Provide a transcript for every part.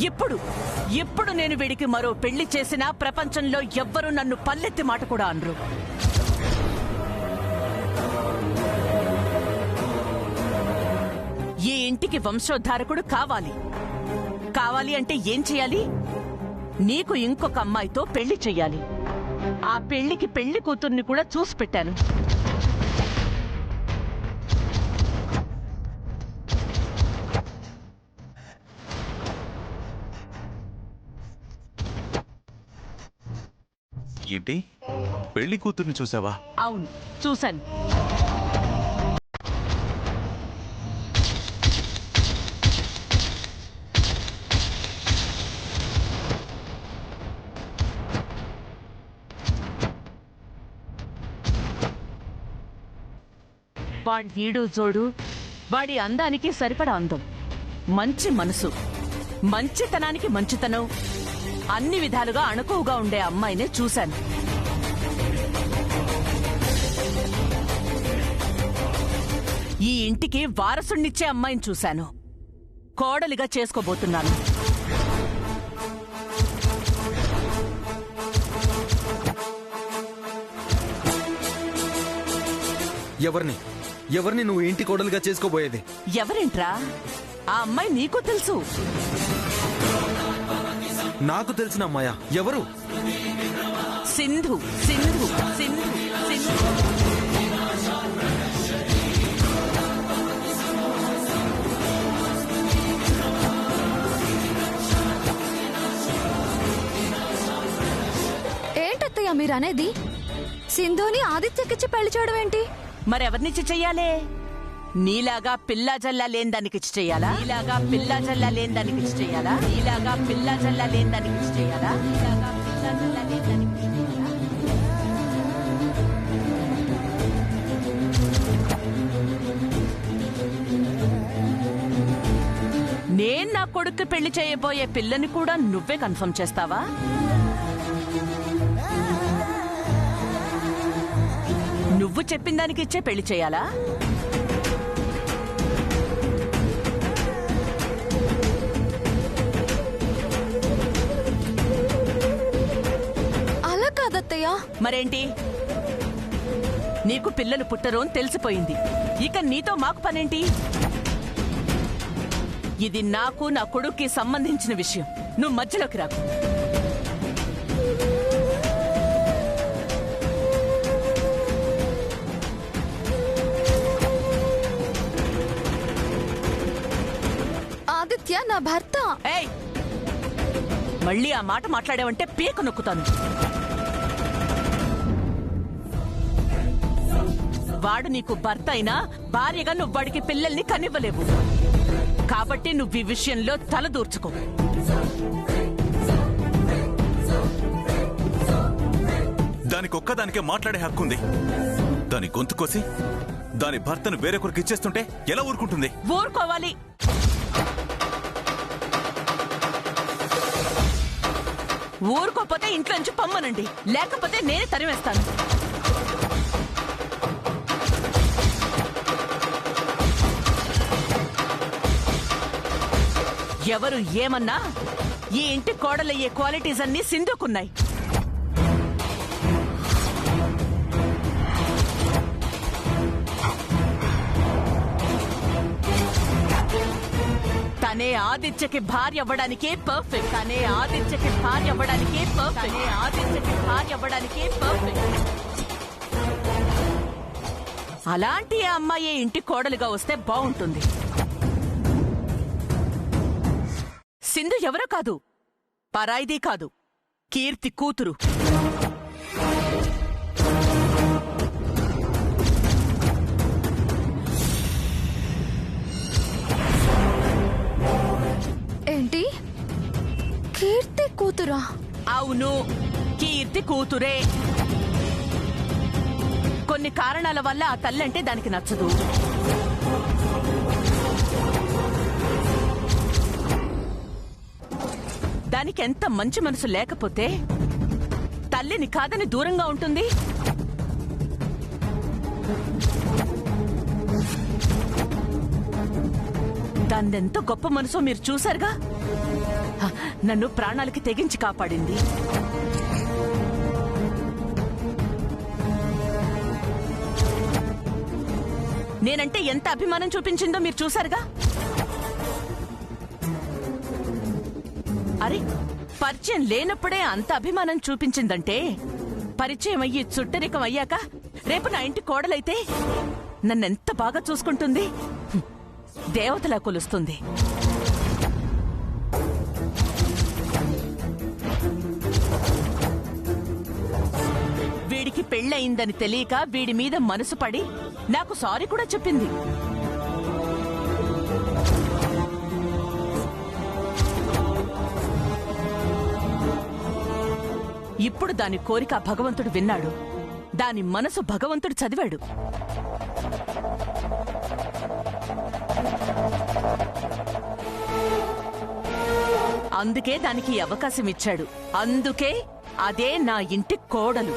ఇప్పుడు నేను వీడికి మరో పెళ్లి చేసినా ప్రపంచంలో ఎవ్వరూ నన్ను పల్లెత్తి మాట కూడా అనరు. ఈ ఇంటికి వంశోద్ధారకుడు కావాలి అంటే ఏం చేయాలి? నీకు ఇంకొక అమ్మాయితో పెళ్లి చెయ్యాలి. ఆ పెళ్లికి పెళ్లి కూతుర్ని కూడా చూసి పెట్టాను. ఏంటి, పెళ్లి కూతుర్ని చూసావా? అవును, చూశాను. వాడి నీడు జోడు, వాడి అందానికి సరిపడా అందం, మంచి మనసు, మంచితనానికి మంచితనం, అన్ని విధాలుగా అణకువగా ఉండే అమ్మాయినే చూశాను. ఈ ఇంటికి వారసుణ్ణిచ్చే అమ్మాయిని చూశాను. కోడలిగా చేసుకోబోతున్నాను. ఎవరిని నువ్వు ఇంటి కోడలుగా చేసుకోబోయేది? ఎవరేంట్రా? ఆ అమ్మాయి నీకు తెలుసు. నాకు తెలిసిన అమ్మాయా? ఎవరు? సింధు. సింధు సింధు సింధు ఏంటత్తయ్య మీరనేది? సింధుని ఆదిత్యకిచ్చి పెళ్లి చేయడం ఏంటి? మరెవరినిచ్చి చెయ్యాలే? నీలాగా పిల్లా జల్లా లేని దానికిచ్చి చెయ్యాలా? నీలాగా పిల్లా జల్లా లేని దానికిచ్చి చెయ్యాలా? నీలాగా పిల్లా జల్లా లేని దానికిచ్చి చెయ్యాలా? నీలాగా పిల్లా జల్లా లేని దానికిచ్చి చెయ్యాలా? నేను నా కొడుకు పెళ్లి చేయబోయే పిల్లని కూడా నువ్వే కన్ఫర్మ్ చేస్తావా? నువ్వు చెప్పిన దానికి ఇచ్చే పెళ్లి చేయాలా? అలా కాదత్తయ్య. మరేంటి? నీకు పిల్లలు పుట్టరు అని తెలిసిపోయింది. ఇక నీతో మాకు పనేంటి? ఇది నాకు నా కొడుక్కి సంబంధించిన విషయం. నువ్వు మధ్యలోకి రాకు. ఆదిత్య నా భర్త. ఏయ్, మళ్ళీ ఆ మాట మాట్లాడావంటే పీక నొక్కుతాను. వాడు నీకు భర్త అయినా భార్యగా నువ్వు వాడికి పిల్లల్ని కనివ్వలేవు. కాబట్టి నువ్వు ఈ విషయంలో తలదూర్చుకో. దానికొక్కదానికే మాట్లాడే హక్కుంది. దాని గొంతు కోసి దాని భర్తను వేరొకరికి ఇచ్చేస్తుంటే ఎలా ఊరుకుంటుంది? ఊరుకోవాలి. ఊరుకోపోతే ఇంట్లో నుంచి పమ్మనండి, లేకపోతే నేనే తరివేస్తాను. ఎవరు ఏమన్నా ఈ ఇంటి కోడలయ్యే క్వాలిటీస్ అన్ని సింధుకున్నాయి. తనే ఆదిత్యకి భార్య అవ్వడానికే పర్ఫెక్ట్. తనే ఆదిత్యకి భార్య అవ్వడానికే పర్ఫెక్ట్. తనే ఆదిత్యకి భార్య అవ్వడానికే పర్ఫెక్ట్. అలాంటి ఆ అమ్మాయి ఇంటి కోడలుగా వస్తే బాగుంటుంది. సింధు ఎవరో కాదు, పరాయిది కాదు, కీర్తి కూతురు. ఏంటి? కీర్తి కూతురా? అవును, కీర్తి కూతురే. కొన్ని కారణాల వల్ల ఆ తల్లంటే దానికి నచ్చదు. దానికి ఎంత మంచి మనసు లేకపోతే తల్లిని కాదని దూరంగా ఉంటుంది. దానిదెంత గొప్ప మనసో మీరు చూశారుగా. నన్ను ప్రాణాలకి తెగించి కాపాడింది. నేనంటే ఎంత అభిమానం చూపించిందో మీరు చూశారుగా. అరే, పరిచయం లేనప్పుడే అంత అభిమానం చూపించిందంటే పరిచయం అయ్యి చుట్టరికం అయ్యాక రేపు నా ఇంటి కోడలైతే నన్నెంత బాగా చూసుకుంటుంది, దేవతలా కొలుస్తుంది. వీడికి పెళ్ళయిందని తెలియక వీడి మీద మనసు పడి నాకు సారీ కూడా చెప్పింది. ఇప్పుడు దాని కోరిక భగవంతుడు విన్నాడు, దాని మనసు భగవంతుడు చదివాడు. అందుకే దానికి అవకాశం ఇచ్చాడు. అందుకే అదే నా ఇంటి కోడలు.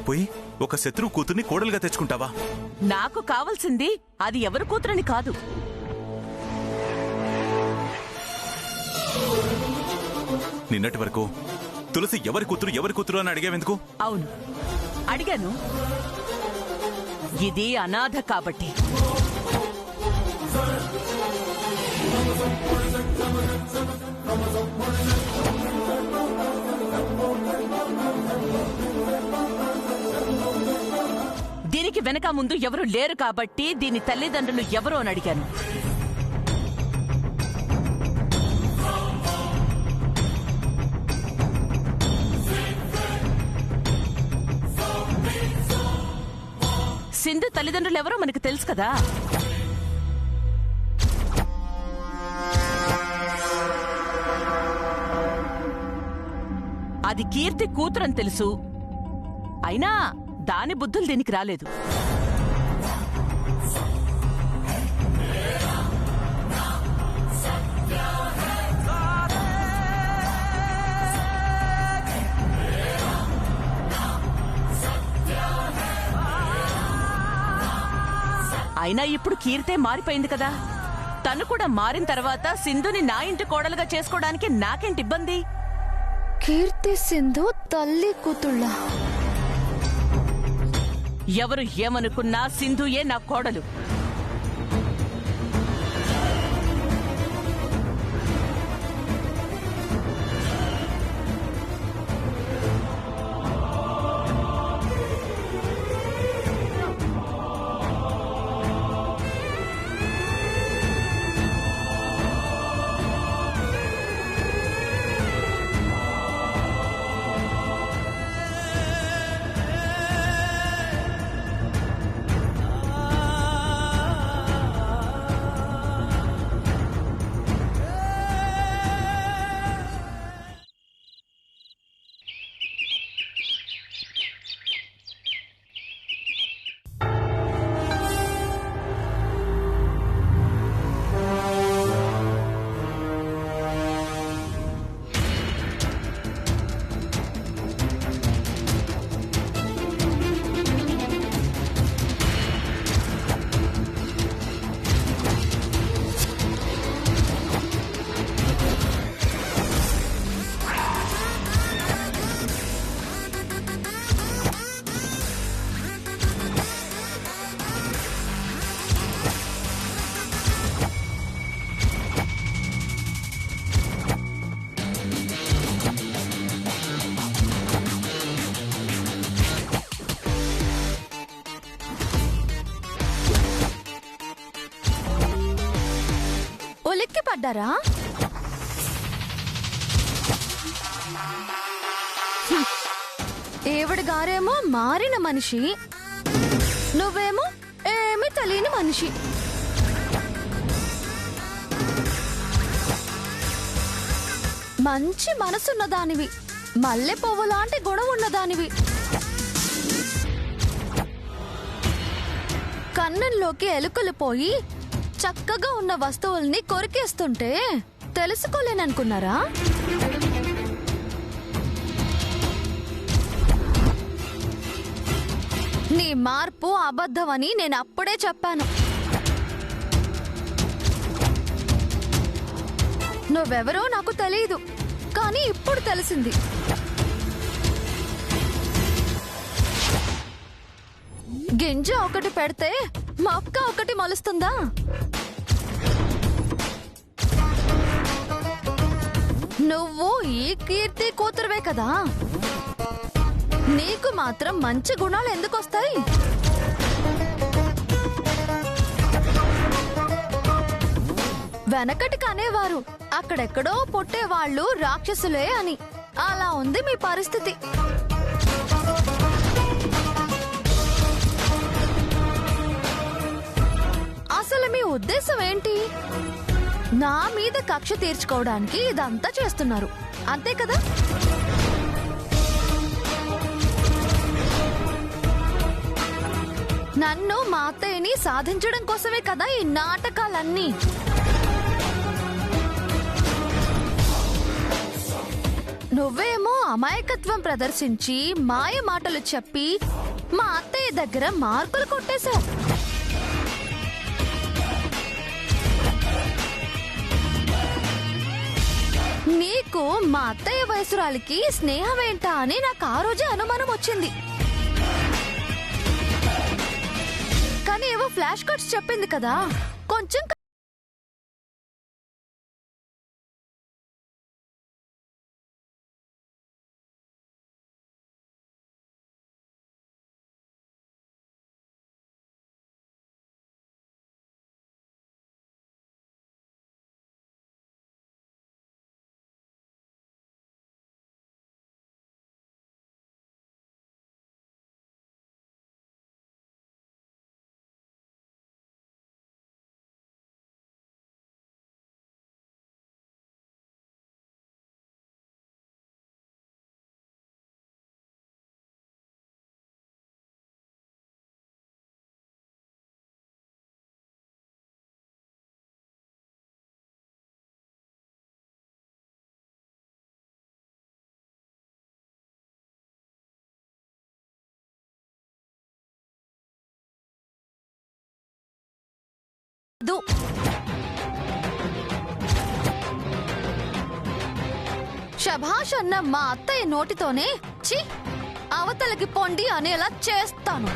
పోయి ఒక శత్రువు కూతుర్ని కోడలుగా తెచ్చుకుంటావా? నాకు కావాల్సింది అది ఎవరి కూతురని కాదు. నిన్నటి వరకు తులసి ఎవరి కూతురు అని అడిగావెందుకు? అవును, అడిగాను. ఇది అనాథ కాబట్టి. దీనికి వెనక ముందు ఎవరు లేరు కాబట్టి దీని తల్లిదండ్రులు ఎవరు అని అడిగాను. సింధు తల్లిదండ్రులు ఎవరో మనకు తెలుసు కదా. అది కీర్తి కూతురని తెలుసు. అయినా దాని బుద్ధులు దీనికి రాలేదు. అయినా ఇప్పుడు కీర్తే మారిపోయింది కదా. తను కూడా మారిన తర్వాత సింధుని నా ఇంటి కోడలుగా చేసుకోవడానికి నాకేంటి ఇబ్బంది? కీర్తి సింధు తల్లి కూతుళ్ళ. ఎవరు ఏమనుకున్నా సింధుయే నా కోడలు. ఉలిక్కి పడ్డారా? ఈవిడ గారేమో మారిన మనిషి, నువ్వేమో ఏమీ తెలియని మనిషి. మంచి మనసున్నదానివి, మల్లె పువ్వు లాంటి గుణం ఉన్నదానివి. కన్నంలోకి ఎలుకలు పోయి చక్కగా ఉన్న వస్తువుల్ని కొరికేస్తుంటే తెలుసుకోలేననుకున్నారా? నీ మార్పు అబద్ధమని నేను అప్పుడే చెప్పాను. నువ్వెవరో నాకు తెలియదు, కానీ ఇప్పుడు తెలిసింది. గింజ ఒకటి పెడితే మొక్క ఒకటి మొలుస్తుందా? నువ్వు ఈ కీర్తి కూతురువే కదా, నీకు మాత్రం మంచి గుణాలు ఎందుకు వస్తాయి? వెనకటి కనేవారు అక్కడెక్కడో పుట్టేవాళ్ళు రాక్షసులే అని. అలా ఉంది మీ పరిస్థితి. అసలు మీ ఉద్దేశం ఏంటి? నా మీద కక్ష తీర్చుకోవడానికి ఇదంతా చేస్తున్నారు, అంతే కదా? నన్ను మా అత్తయ్యని సాధించడం కోసమే కదా ఈ నాటకాలన్నీ. నువ్వేమో అమాయకత్వం ప్రదర్శించి మాయ మాటలు చెప్పి మా అత్తయ్య దగ్గర మార్కులు కొట్టేశావు. నీకు మా అత్తయ్య వయసురాలికి స్నేహం ఏంటా అని నాకు ఆ రోజే అనుమానం వచ్చింది. కానీ ఏవో ఫ్లాష్ కార్డ్స్ చెప్పింది కదా, కొంచెం శభాష్ అన్న మా అత్తయ్య నోటితోనే చి అవతలకి పొండి అనేలా చేస్తాను.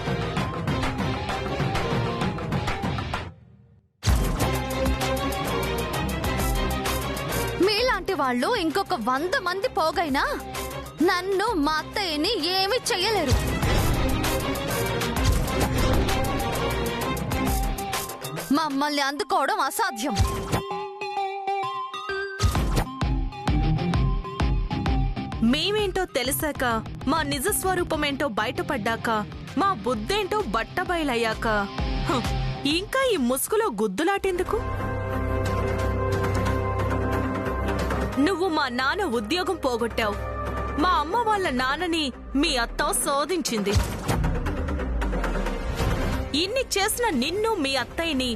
మీలాంటి వాళ్ళు ఇంకొక 100 మంది పోగైనా నన్ను మా అత్తయ్యని ఏమీ చెయ్యలేరు. మమ్మల్ని అందుకోవడం అసాధ్యం. మేమేంటో తెలిసాక, మా నిజ స్వరూపమేంటో బయటపడ్డాక, మా బుద్ధేంటో బట్టబయలయ్యాక ఇంకా ఈ ముసుగులో గుద్దులాటెందుకు? నువ్వు మా నాన్న ఉద్యోగం పోగొట్టావు. మా అమ్మ వాళ్ళ నాన్నని మీ అత్త శోధించింది. ఇన్ని చేసిన నిన్ను మీ అత్తయ్యని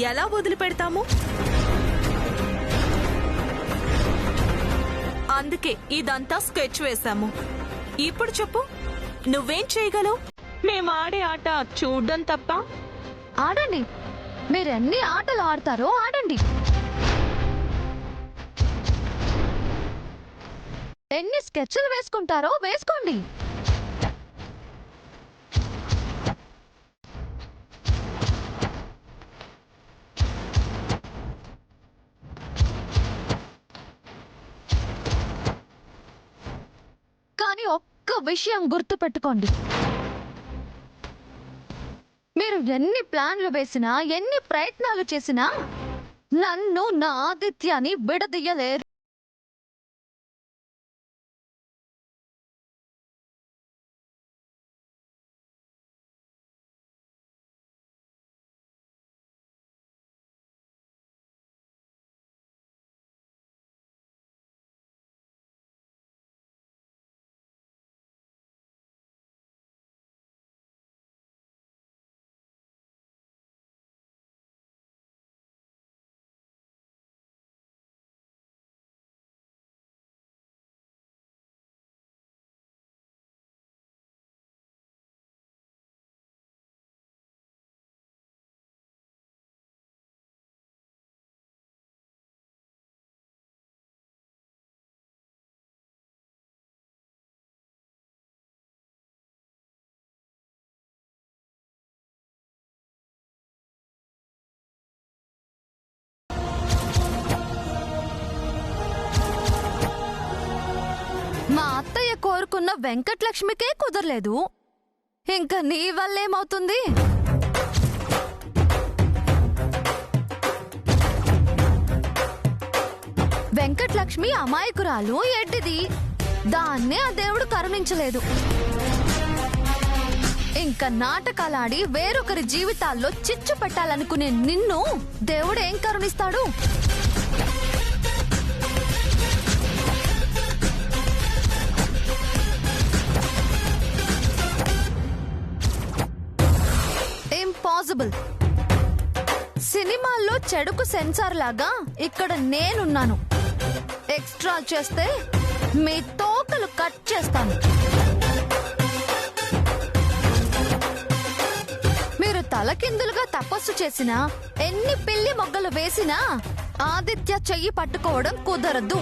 ఎలా వదిలిపెడతాము? అందుకే ఇదంతా స్కెచ్ వేశాము. ఇప్పుడు చెప్పు, నువ్వేం చేయగలవు? మేము ఆడే ఆట చూడ్డం తప్ప? ఆడండి, మీరెన్ని ఆటలు ఆడతారో ఆడండి. ఎన్ని స్కెచ్లు వేసుకుంటారో వేసుకోండి. కానీ ఒక్క విషయం గుర్తుపెట్టుకోండి, మీరు ఎన్ని ప్లాన్లు వేసినా, ఎన్ని ప్రయత్నాలు చేసినా నన్ను, నా ఆదిత్యాన్ని విడదీయలేరు. కోరుకున్న వెంకటలక్ష్మికే కుదరలేదు, ఇంకా నీ వల్లేమవుతుంది? వెంకటలక్ష్మి అమాయకురాలు, ఎడ్డిది. దాన్నే ఆ దేవుడు కరుణించలేదు. ఇంకా నాటకాలాడి వేరొకరి జీవితాల్లో చిచ్చు పెట్టాలనుకునే నిన్ను దేవుడు ఏం కరుణిస్తాడు? ఇంపాసిబుల్. సినిమాల్లో చెడుకు సెన్సార్ లాగా ఇక్కడ నేనున్నాను. ఎక్స్ట్రా చేస్తే మీ తోకలు కట్ చేస్తాను. మీరు తలకిందులుగా తపస్సు చేసినా, ఎన్ని పిల్లి మొగ్గలు వేసినా ఆదిత్య చెయ్యి పట్టుకోవడం కుదరదు.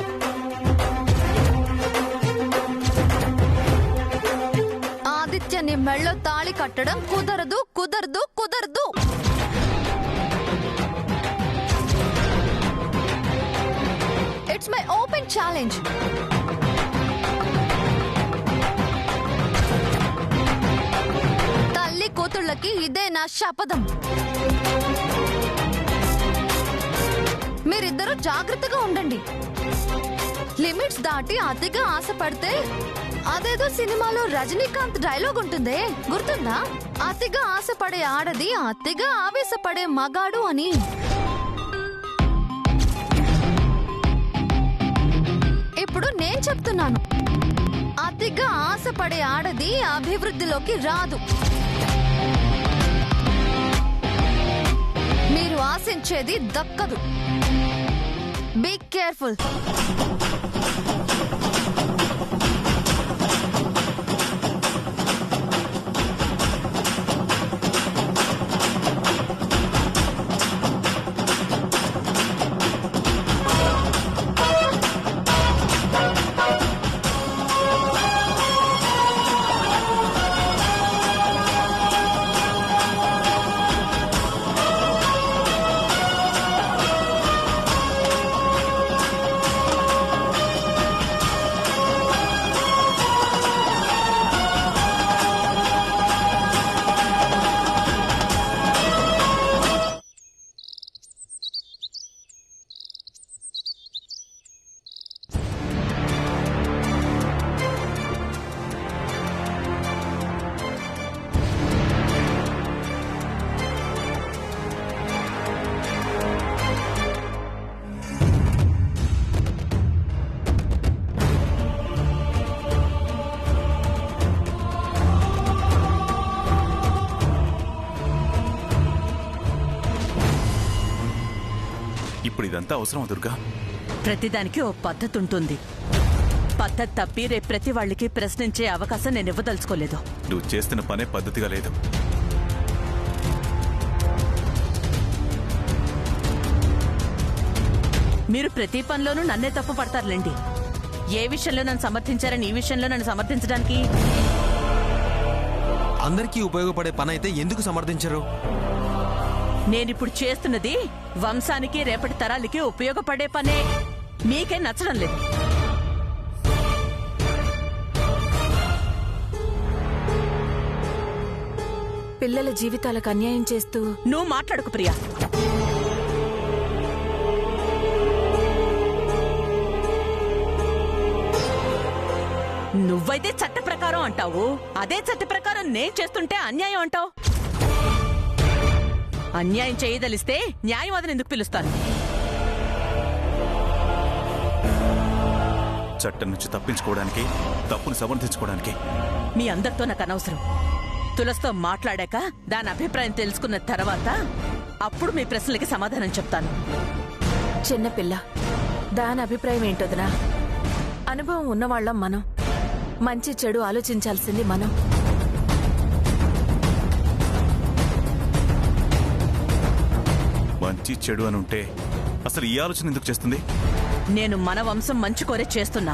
ఆదిత్య నీ మెళ్ళో తాళి కట్టడం కుదరదు, కుదరదు, కుదరదు. It's my open challenge. తల్లి కూతుళ్ళకి ఇదే నా శపథం. మీరిద్దరూ జాగ్రత్తగా ఉండండి. లిమిట్స్ దాటి అతిగా ఆశపడితే అదేదో సినిమాలో రజనీకాంత్ డైలాగ్ ఉంటుందే, గుర్తుందా? అతిగా ఆశపడే ఆడది అతిగా ఆవేశపడే మగాడు అని. ఇప్పుడు నేను చెప్తున్నాను, అతిగా ఆశపడే ఆడది అభివృద్ధిలోకి రాదు. మీరు ఆశించేది దక్కదు. Be careful. ఇప్పుడు ఇదంతా అవసరమా దుర్గా? ప్రతిదానికి ఓ పద్ధతి ఉంటుంది. పద్ధతి తప్పి రేపు ప్రతి వాళ్ళకి ప్రశ్నించే అవకాశం నేను ఇవ్వదలుచుకోలేదు. నువ్వు చేస్తున్న పనే పద్ధతిగా లేదు. మీరు ప్రతి పనిలోనూ నన్నే తప్పు పడతారులేండి. ఏ విషయంలో నన్ను సమర్థించారని ఈ విషయంలో నన్ను సమర్థించడానికి? అందరికీ ఉపయోగపడే పని అయితే ఎందుకు సమర్థించరు? నేనిప్పుడు చేస్తున్నది వంశానికి రేపటి తరాలకి ఉపయోగపడే పనే. మీకే నచ్చడం లేదు. పిల్లల జీవితాలకు అన్యాయం చేస్తూ నువ్వు మాట్లాడుకు ప్రియా. నువ్వైతే చట్ట ప్రకారం అంటావు, అదే చట్ట ప్రకారం నేను చేస్తుంటే అన్యాయం అంటావు. అన్యాయం చేయదలిస్తే న్యాయవాదిని ఎందుకు పిలుస్తాను? చట్టం నుంచి తప్పించుకోవడానికి, తప్పును సమర్థించుకోవడానికి. మీ అందరితో నాకు అనవసరం. తులసితో మాట్లాడాక దాని అభిప్రాయం తెలుసుకున్న తర్వాత అప్పుడు మీ ప్రశ్నలకి సమాధానం చెప్తాను. చిన్నపిల్ల, దాని అభిప్రాయం ఏంటోదనా? అనుభవం ఉన్నవాళ్ళం మనం. మంచి చెడు ఆలోచించాల్సింది మనం. మంచి చెడు అని ఉంటే అసలు ఈ ఆలోచన ఎందుకు చేస్తుంది? నేను మన వంశం మంచి కోరే చేస్తున్నా.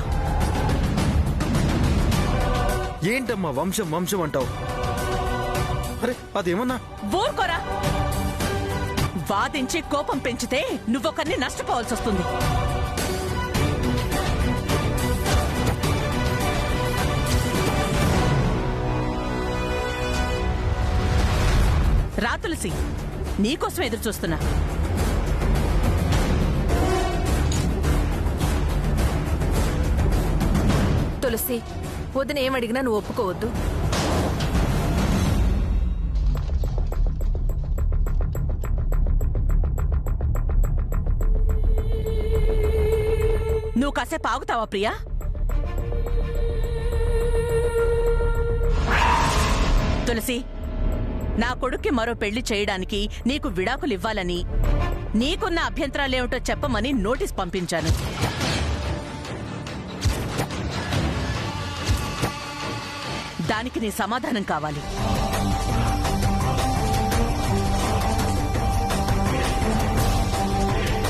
ఏంటమ్మా వంశం వంశం అంటావు? అరే అదేమన్నా ఊరుకోరా. వాదించి కోపం పెంచితే నువ్వొకరిని నష్టపోవాల్సి వస్తుంది. రా తులసి, నీకోసం ఎదురు చూస్తున్నా. తులసి, వదిన ఏమడిగినా నువ్వు ఒప్పుకోవద్దు. నువ్వు కాసేపు ఆగుతావా ప్రియా? తులసి, నా కొడుక్కి మరో పెళ్లి చేయడానికి నీకు విడాకులివ్వాలని, నీకున్న అభ్యంతరాలేమిటో చెప్పమని నోటీస్ పంపించాను. దానికి నీ సమాధానం కావాలి.